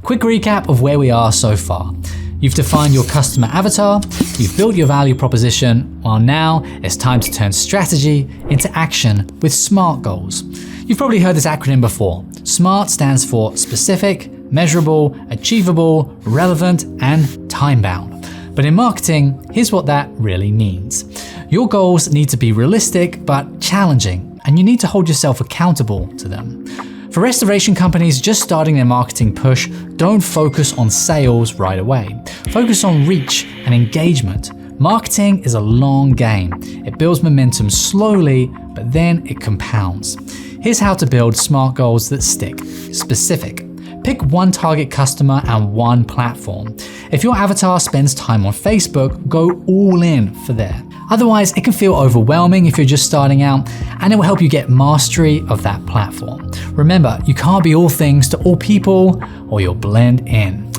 Quick recap of where we are so far. You've defined your customer avatar, you've built your value proposition, while now it's time to turn strategy into action with SMART goals. You've probably heard this acronym before. SMART stands for specific, measurable, achievable, relevant, and time-bound. But in marketing, here's what that really means. Your goals need to be realistic but challenging, and you need to hold yourself accountable to them. For restoration companies just starting their marketing push, don't focus on sales right away. Focus on reach and engagement. Marketing is a long game. It builds momentum slowly, but then it compounds. Here's how to build SMART goals that stick. Specific. Pick one target customer and one platform. If your avatar spends time on Facebook, go all in for there. Otherwise, it can feel overwhelming if you're just starting out, and it will help you get mastery of that platform. Remember, you can't be all things to all people, or you'll blend in.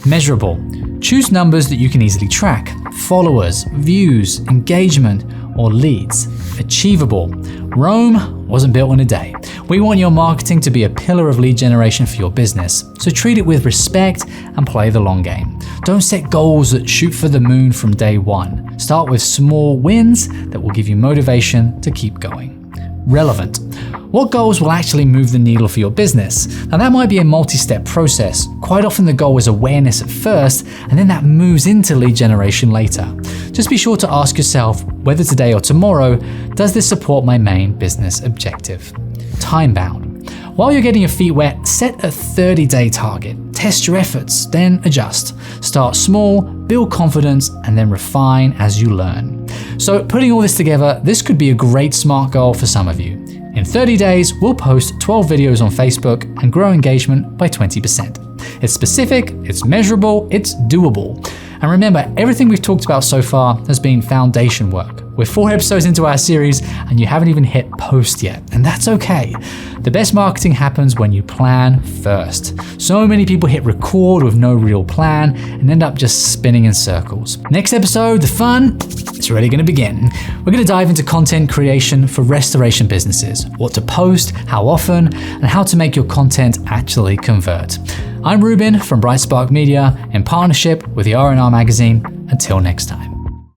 Measurable. Choose numbers that you can easily track: followers, views, engagement, or leads. Achievable. Rome wasn't built in a day. We want your marketing to be a pillar of lead generation for your business, so treat it with respect and play the long game. Don't set goals that shoot for the moon from day one. Start with small wins that will give you motivation to keep going. Relevant. What goals will actually move the needle for your business? Now that might be a multi-step process. Quite often the goal is awareness at first, and then that moves into lead generation later. Just be sure to ask yourself, whether today or tomorrow, does this support my main business objective? Time-bound. While you're getting your feet wet, set a 30-day target. Test your efforts, then adjust. Start small, build confidence, and then refine as you learn. So putting all this together, this could be a great SMART goal for some of you. In 30 days, we'll post 12 videos on Facebook and grow engagement by 20%. It's specific, it's measurable, it's doable. And remember, everything we've talked about so far has been foundation work. We're 4 episodes into our series and you haven't even hit post yet, and that's okay. The best marketing happens when you plan first. So many people hit record with no real plan and end up just spinning in circles. Next episode, the fun is really going to begin. We're going to dive into content creation for restoration businesses, what to post, how often, and how to make your content actually convert. I'm Ruben from Bright Spark Media in partnership with the R&R Magazine. Until next time.